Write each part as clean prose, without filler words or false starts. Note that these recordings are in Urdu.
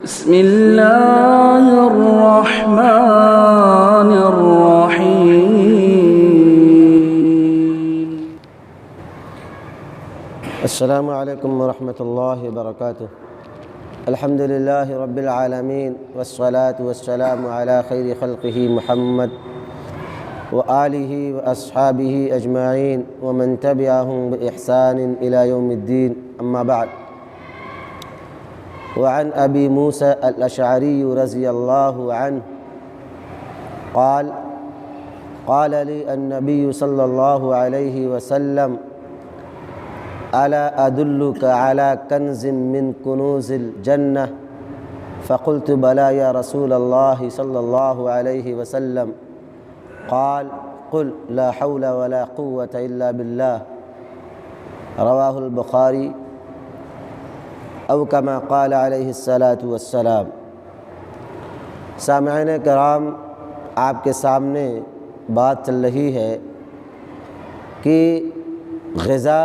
بسم الله الرحمن الرحيم. السلام علیکم ورحمۃ اللہ وبرکاتہ. الحمد للہ رب العالمین والصلاة والسلام علی خیر خلقہ محمد وآلہ واصحابہ اجمعین ومن تبعہم بإحسان الی یوم الدین. اما بعد. وعن ابی موسیٰ الاشعری رضی اللہ عنہ قال قال لی النبی صلی اللہ علیہ وسلم الا ادلک علی کنز من کنوز الجنہ فقلت بلی یا رسول اللہ صلی اللہ علیہ وسلم قال قل لا حول ولا قوة الا باللہ. رواہ البخاری او کما قال علیہ الصلاۃ والسلام. سامعین کرام، آپ کے سامنے بات چل رہی ہے کہ غذا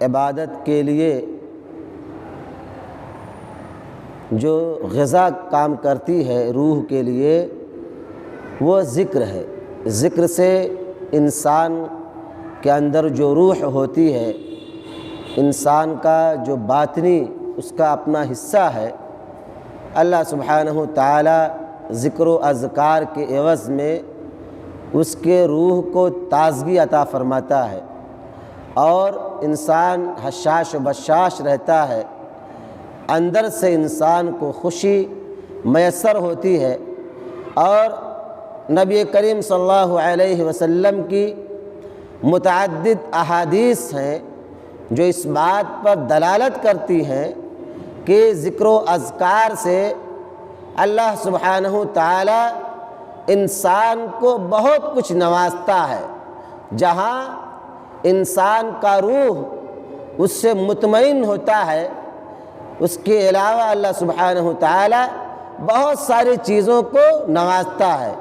عبادت کے لیے جو غذا کام کرتی ہے روح کے لیے وہ ذکر ہے. ذکر سے انسان کے اندر جو روح ہوتی ہے، انسان کا جو باطنی اس کا اپنا حصہ ہے، اللہ سبحانہ تعالی ذکر و اذکار کے عوض میں اس کے روح کو تازگی عطا فرماتا ہے اور انسان حشاش و بشاش رہتا ہے. اندر سے انسان کو خوشی میسر ہوتی ہے. اور نبی کریم صلی اللہ علیہ وسلم کی متعدد احادیث ہیں جو اس بات پر دلالت کرتی ہیں کہ ذکر و اذکار سے اللہ سبحانہ تعالی انسان کو بہت کچھ نوازتا ہے. جہاں انسان کا روح اس سے مطمئن ہوتا ہے، اس کے علاوہ اللہ سبحانہ تعالی بہت ساری چیزوں کو نوازتا ہے.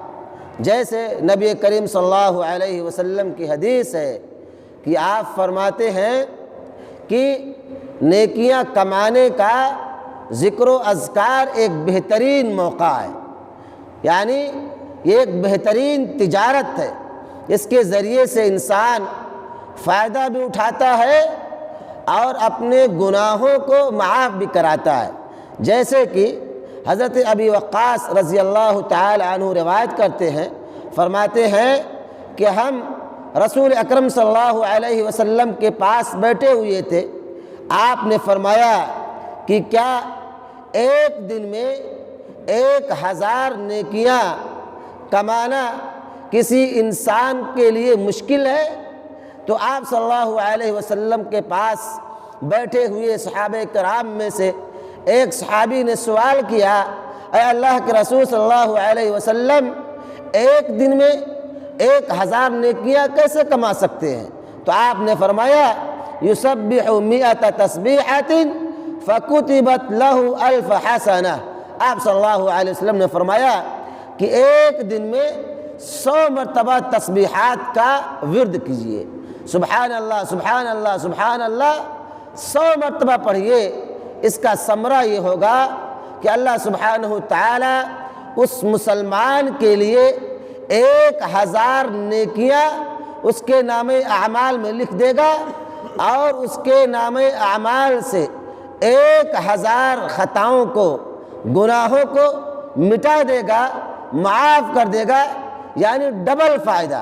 جیسے نبی کریم صلی اللہ علیہ وسلم کی حدیث ہے کہ آپ فرماتے ہیں کہ نیکیاں کمانے کا ذکر و اذکار ایک بہترین موقع ہے، یعنی یہ ایک بہترین تجارت ہے. اس کے ذریعے سے انسان فائدہ بھی اٹھاتا ہے اور اپنے گناہوں کو معاف بھی کراتا ہے. جیسے کہ حضرت ابی وقاص رضی اللہ تعالی عنہ روایت کرتے ہیں، فرماتے ہیں کہ ہم رسول اکرم صلی اللہ علیہ وسلم کے پاس بیٹھے ہوئے تھے. آپ نے فرمایا کہ کیا ایک دن میں 1000 نیکیاں کمانا کسی انسان کے لیے مشکل ہے؟ تو آپ صلی اللہ علیہ وسلم کے پاس بیٹھے ہوئے صحابہ کرام میں سے ایک صحابی نے سوال کیا، اے اللہ کے رسول صلی اللہ علیہ وسلم، ایک دن میں 1000 نیکیاں کیسے کما سکتے ہیں؟ تو آپ نے فرمایا یسبح 100 تسبیحۃ فکتبت لہ 1000 حسنہ. آپ صلی اللہ علیہ وسلم نے فرمایا کہ ایک دن میں 100 مرتبہ تسبیحات کا ورد کیجئے. سبحان اللہ سبحان اللہ سبحان اللہ 100 مرتبہ پڑھیے. اس کا ثمرہ یہ ہوگا کہ اللہ سبحانہ تعالی اس مسلمان کے لیے 1000 نیکیاں اس کے نام اعمال میں لکھ دے گا اور اس کے نام اعمال سے 1000 خطاؤں کو، گناہوں کو مٹا دے گا، معاف کر دے گا. یعنی ڈبل فائدہ.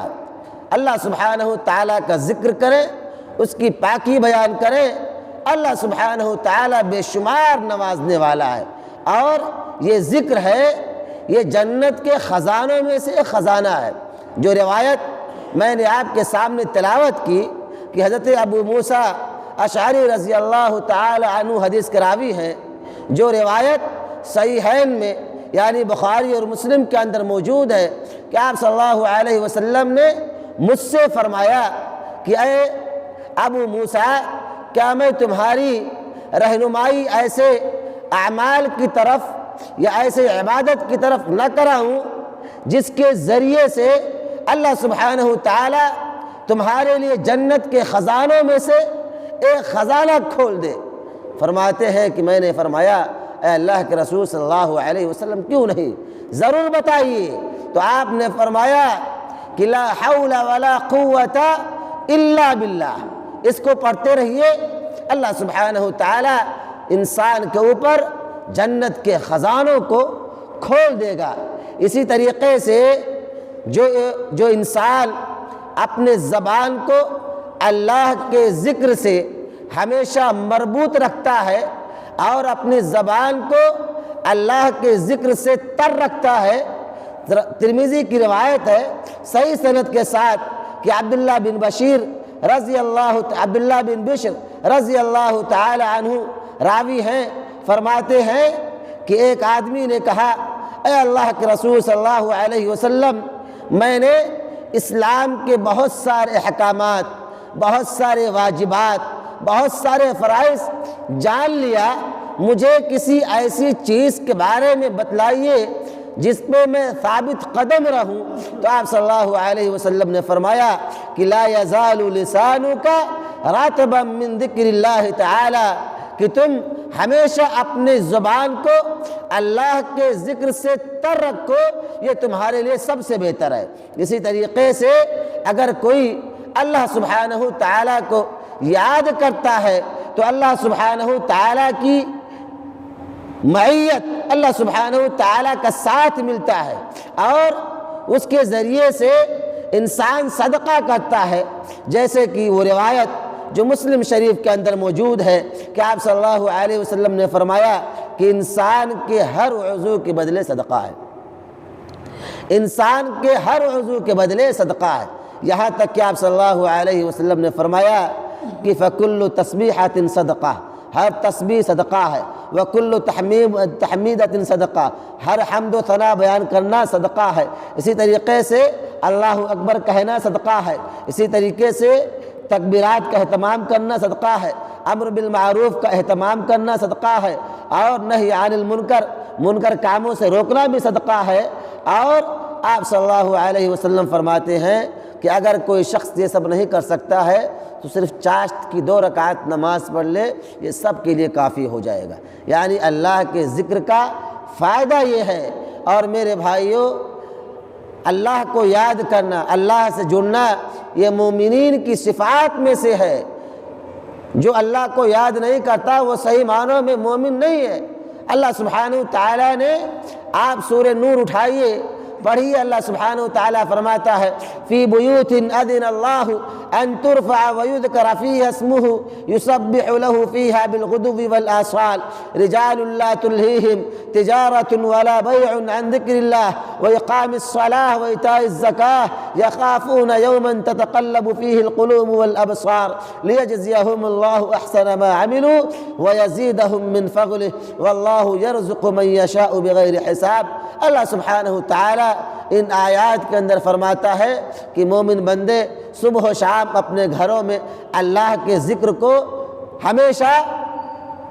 اللہ سبحانہ تعالیٰ کا ذکر کریں، اس کی پاکی بیان کریں، اللہ سبحانہ تعالیٰ بے شمار نوازنے والا ہے. اور یہ ذکر ہے، یہ جنت کے خزانوں میں سے ایک خزانہ ہے. جو روایت میں نے آپ کے سامنے تلاوت کی کہ حضرت ابو موسیٰ اشعری رضی اللہ تعالی عنہ حدیث کے راوی ہیں، جو روایت صحیحین میں یعنی بخاری اور مسلم کے اندر موجود ہے کہ آپ صلی اللہ علیہ وسلم نے مجھ سے فرمایا کہ اے ابو موسیٰ، کیا میں تمہاری رہنمائی ایسے اعمال کی طرف یا ایسے عبادت کی طرف نہ کراؤں جس کے ذریعے سے اللہ سبحانہ تعالی تمہارے لیے جنت کے خزانوں میں سے ایک خزانہ کھول دے؟ فرماتے ہیں کہ میں نے فرمایا اے اللہ کے رسول صلی اللہ علیہ وسلم کیوں نہیں، ضرور بتائیے۔ تو آپ نے فرمایا کہ لا حول ولا قوت الا باللہ، اس کو پڑھتے رہیے، اللہ سبحانہ تعالی انسان کے اوپر جنت کے خزانوں کو کھول دے گا۔ اسی طریقے سے جو انسان اپنے زبان کو اللہ کے ذکر سے ہمیشہ مربوط رکھتا ہے اور اپنی زبان کو اللہ کے ذکر سے تر رکھتا ہے، ترمذی کی روایت ہے صحیح سند کے ساتھ کہ عبداللہ بن بشر رضی اللہ تعالی عنہ راوی ہیں، فرماتے ہیں کہ ایک آدمی نے کہا اے اللہ کے رسول صلی اللہ علیہ وسلم، میں نے اسلام کے بہت سارے احکامات، بہت سارے واجبات، بہت سارے فرائض جان لیا، مجھے کسی ایسی چیز کے بارے میں بتلائیے جس پہ میں ثابت قدم رہوں۔ تو آپ صلی اللہ علیہ وسلم نے فرمایا کہ لا یزال لسانک رطبا من ذکر اللہ تعالی، کہ تم ہمیشہ اپنے زبان کو اللہ کے ذکر سے تر رکھو، یہ تمہارے لیے سب سے بہتر ہے۔ اسی طریقے سے اگر کوئی اللہ سبحانہ تعالیٰ کو یاد کرتا ہے تو اللہ سبحانہ تعالیٰ کی معیت، اللہ سبحانہ تعالیٰ کا ساتھ ملتا ہے، اور اس کے ذریعے سے انسان صدقہ کرتا ہے، جیسے کہ وہ روایت جو مسلم شریف کے اندر موجود ہے کہ آپ صلی اللہ علیہ وسلم نے فرمایا کہ انسان کے ہر عضو کے بدلے صدقہ ہے، انسان کے ہر عضو کے بدلے صدقہ ہے، یہاں تک کہ آپ صلی اللہ علیہ وسلم نے فرمایا کہ فَكُلُّ تَسْبِيحَةٍ صدقہ، ہر تسبیح صدقہ ہے، وَكُلُّ تحمیدۃ صدقہ، ہر حمد و ثنا بیان کرنا صدقہ ہے، اسی طریقے سے اللہ اکبر کہنا صدقہ ہے، اسی طریقے سے تکبیرات کا اہتمام کرنا صدقہ ہے، امر بالمعروف کا اہتمام کرنا صدقہ ہے، اور نہی عن المنکر، منکر کاموں سے روکنا بھی صدقہ ہے۔ اور آپ صلی اللہ علیہ وسلم فرماتے ہیں کہ اگر کوئی شخص یہ سب نہیں کر سکتا ہے تو صرف چاشت کی 2 رکعت نماز پڑھ لے، یہ سب کے لیے کافی ہو جائے گا۔ یعنی اللہ کے ذکر کا فائدہ یہ ہے۔ اور میرے بھائیوں، اللہ کو یاد کرنا، اللہ سے جڑنا، یہ مومنین کی صفات میں سے ہے۔ جو اللہ کو یاد نہیں کرتا وہ صحیح معنوں میں مومن نہیں ہے۔ اللہ سبحانہ تعالیٰ نے، آپ سورہ نور اٹھائیے، پڑھیے، اللہ سبحانہ تعالیٰ فرماتا ہے فی بیوت اذن اللہ ان ترفع ویذکر فیہا اسمہ یسبح لہ فیہا بالغدو والآصال رجال لا تلہیہم تجارۃ ولا بیع عن ذکر اللہ واقام الصلاۃ وایتاء الزکاۃ یخافون یوما تتقلب فیہ القلوب والابصار لیجزیہم اللہ احسن ما عملوا ویزیدہم من فضلہ واللہ یرزق من یشاء بغیر حساب۔ اللہ سبحانہ تعالیٰ ان آیات کے اندر فرماتا ہے کہ مومن بندے صبح و شام اپنے گھروں میں اللہ کے ذکر کو ہمیشہ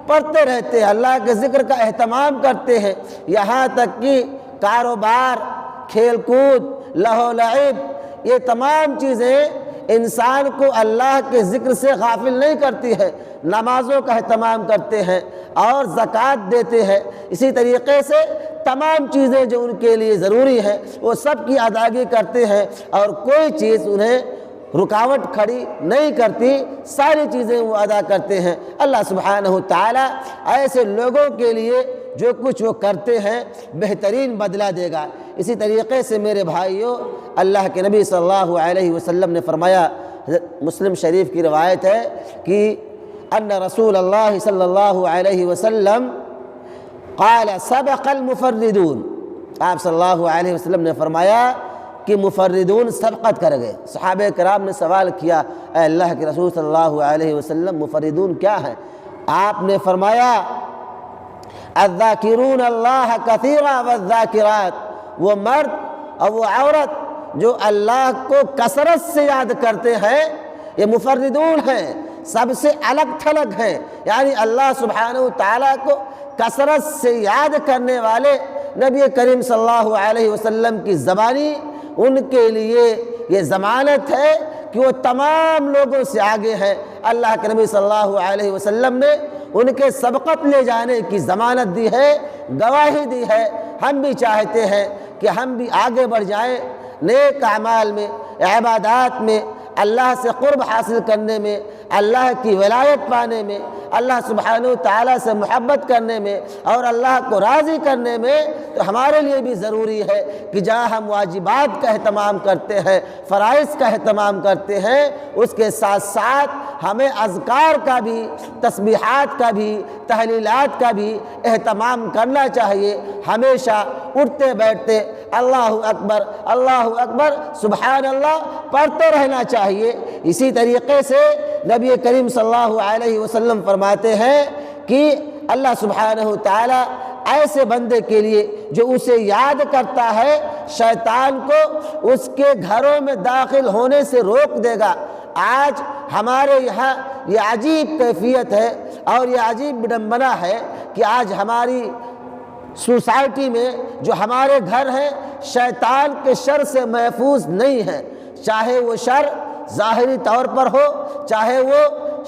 پڑھتے رہتے ہیں، اللہ کے ذکر کا اہتمام کرتے ہیں، یہاں تک کہ کاروبار، کھیل کود، لہو لعب، یہ تمام چیزیں انسان کو اللہ کے ذکر سے غافل نہیں کرتی ہے۔ نمازوں کا اہتمام کرتے ہیں اور زکوٰۃ دیتے ہیں، اسی طریقے سے تمام چیزیں جو ان کے لیے ضروری ہیں وہ سب کی ادائیگی کرتے ہیں، اور کوئی چیز انہیں رکاوٹ کھڑی نہیں کرتی، ساری چیزیں وہ ادا کرتے ہیں۔ اللہ سبحانہ تعالیٰ ایسے لوگوں کے لیے جو کچھ وہ کرتے ہیں بہترین بدلہ دے گا۔ اسی طریقے سے میرے بھائیوں، اللہ کے نبی صلی اللہ علیہ وسلم نے فرمایا، مسلم شریف کی روایت ہے کہ ان رسول اللہ صلی اللہ علیہ وسلم قال سبق المفردون، آپ صلی اللہ علیہ وسلم نے فرمایا کہ مفردون سبقت کر گئے۔ صحابہ کرام نے سوال کیا، اے اللہ کے رسول صلی اللہ علیہ وسلم مفردون کیا ہیں؟ آپ نے فرمایا الذاکرون اللہ کثیرا والذاکرات، وہ مرد اور وہ عورت جو اللہ کو کثرت سے یاد کرتے ہیں، یہ مفردون ہیں، سب سے الگ تھلگ ہیں۔ یعنی اللہ سبحانہ تعالیٰ کو کثرت سے یاد کرنے والے نبی کریم صلی اللہ علیہ وسلم کی زبانی ان کے لیے یہ ضمانت ہے کہ وہ تمام لوگوں سے آگے ہیں۔ اللہ کے نبی صلی اللہ علیہ وسلم نے ان کے سبقت لے جانے کی ضمانت دی ہے، گواہی دی ہے۔ ہم بھی چاہتے ہیں کہ ہم بھی آگے بڑھ جائیں، نیک اعمال میں، عبادات میں، اللہ سے قرب حاصل کرنے میں، اللہ کی ولایت پانے میں، اللہ سبحانہ و تعالیٰ سے محبت کرنے میں اور اللہ کو راضی کرنے میں۔ تو ہمارے لیے بھی ضروری ہے کہ جہاں ہم واجبات کا اہتمام کرتے ہیں، فرائض کا اہتمام کرتے ہیں، اس کے ساتھ ساتھ ہمیں اذکار کا بھی، تسبیحات کا بھی، تحلیلات کا بھی اہتمام کرنا چاہیے۔ ہمیشہ اٹھتے بیٹھتے اللہ اکبر سبحان اللہ پڑھتے رہنا چاہیے۔ اسی طریقے سے نبی کریم صلی اللہ علیہ وسلم فرماتے ہیں کہ اللہ سبحانہ تعالی ایسے بندے کے لیے جو اسے یاد کرتا ہے، شیطان کو اس کے گھروں میں داخل ہونے سے روک دے گا۔ آج ہمارے یہاں یہ عجیب کیفیت ہے اور یہ عجیب بڈمبنا ہے کہ آج ہماری سوسائٹی میں جو ہمارے گھر ہیں شیطان کے شر سے محفوظ نہیں ہیں، چاہے وہ شر ظاہری طور پر ہو، چاہے وہ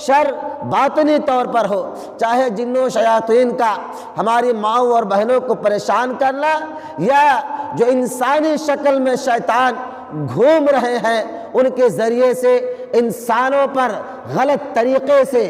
شر باطنی طور پر ہو، چاہے جنوں شیاطین کا ہماری ماؤں اور بہنوں کو پریشان کرنا، یا جو انسانی شکل میں شیطان گھوم رہے ہیں ان کے ذریعے سے انسانوں پر غلط طریقے سے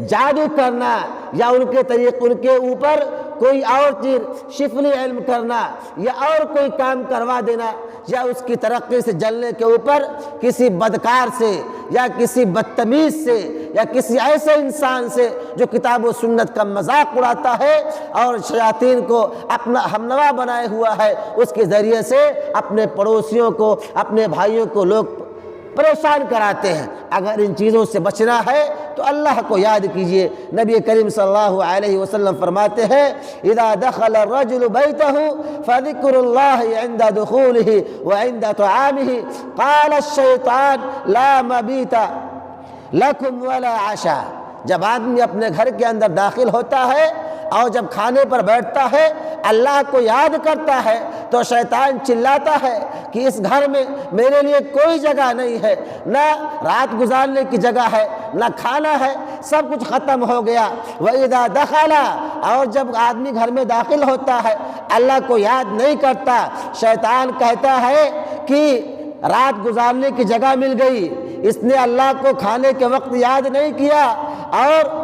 جادو کرنا، یا ان کے اوپر کوئی اور چیز شفلی علم کرنا، یا اور کوئی کام کروا دینا، یا اس کی ترقی سے جلنے کے اوپر کسی بدکار سے یا کسی بدتمیز سے یا کسی ایسے انسان سے جو کتاب و سنت کا مذاق اڑاتا ہے اور شیاطین کو اپنا ہمنوا بنائے ہوا ہے، اس کے ذریعے سے اپنے پڑوسیوں کو، اپنے بھائیوں کو لوگ پریشان کراتے ہیں۔ اگر ان چیزوں سے بچنا ہے تو اللہ کو یاد کیجئے۔ نبی کریم صلی اللہ علیہ وسلم فرماتے ہیں اذا دخل الرجل بیتہ فذکر اللہ عند دخولہ وعند طعامہ قال الشیطان لا مبیت لکم ولا عشاء۔ جب آدمی اپنے گھر کے اندر داخل ہوتا ہے اور جب کھانے پر بیٹھتا ہے اللہ کو یاد کرتا ہے تو شیطان چلاتا ہے کہ اس گھر میں میرے لیے کوئی جگہ نہیں ہے، نہ رات گزارنے کی جگہ ہے، نہ کھانا ہے، سب کچھ ختم ہو گیا۔ وَإِذَا دَخَلَ، اور جب آدمی گھر میں داخل ہوتا ہے اللہ کو یاد نہیں کرتا، شیطان کہتا ہے کہ رات گزارنے کی جگہ مل گئی، اس نے اللہ کو کھانے کے وقت یاد نہیں کیا، اور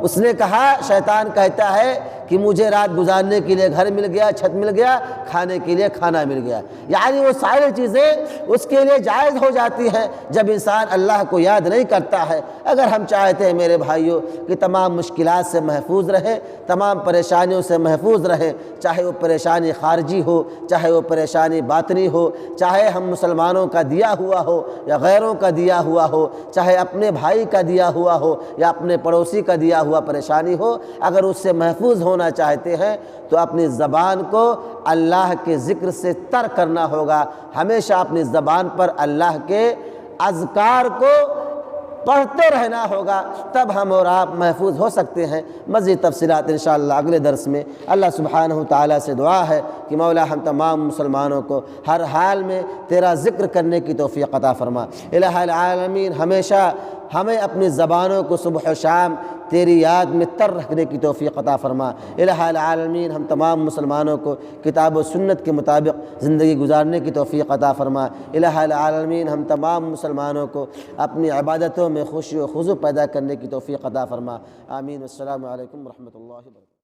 اس نے کہا، شیطان کہتا ہے کہ مجھے رات گزارنے کے لیے گھر مل گیا، چھت مل گیا، کھانے کے لیے کھانا مل گیا۔ یعنی وہ ساری چیزیں اس کے لیے جائز ہو جاتی ہیں جب انسان اللہ کو یاد نہیں کرتا ہے۔ اگر ہم چاہتے ہیں میرے بھائیوں کہ تمام مشکلات سے محفوظ رہیں، تمام پریشانیوں سے محفوظ رہیں، چاہے وہ پریشانی خارجی ہو، چاہے وہ پریشانی باطنی ہو، چاہے ہم مسلمانوں کا دیا ہوا ہو یا غیروں کا دیا ہوا ہو، چاہے اپنے بھائی کا دیا ہوا ہو یا اپنے پڑوسی کا دیا ہوا پریشانی ہو، اگر اس سے محفوظ ہونا چاہتے ہیں تو اپنی زبان کو اللہ کے ذکر سے تر کرنا ہوگا۔ ہمیشہ اپنی زبان پر اللہ کے اذکار کو پڑھتے رہنا ہوگا، تب ہم اور آپ محفوظ ہو سکتے ہیں۔ مزید تفصیلات انشاءاللہ اگلے درس میں۔ اللہ سبحانہ تعالیٰ سے دعا ہے کہ مولا ہم تمام مسلمانوں کو ہر حال میں تیرا ذکر کرنے کی توفیق عطا فرما۔ الہ العالمین ہمیشہ ہمیں اپنی زبانوں کو صبح و شام تیری یاد میں تر رکھنے کی توفیق عطا فرما۔ الہ العالمین ہم تمام مسلمانوں کو کتاب و سنت کے مطابق زندگی گزارنے کی توفیق عطا فرما۔ الہ العالمین ہم تمام مسلمانوں کو اپنی عبادتوں میں خوشی و خضوع پیدا کرنے کی توفیق عطا فرما۔ آمین۔ السلام علیکم ورحمۃ اللہ وبرکاتہ۔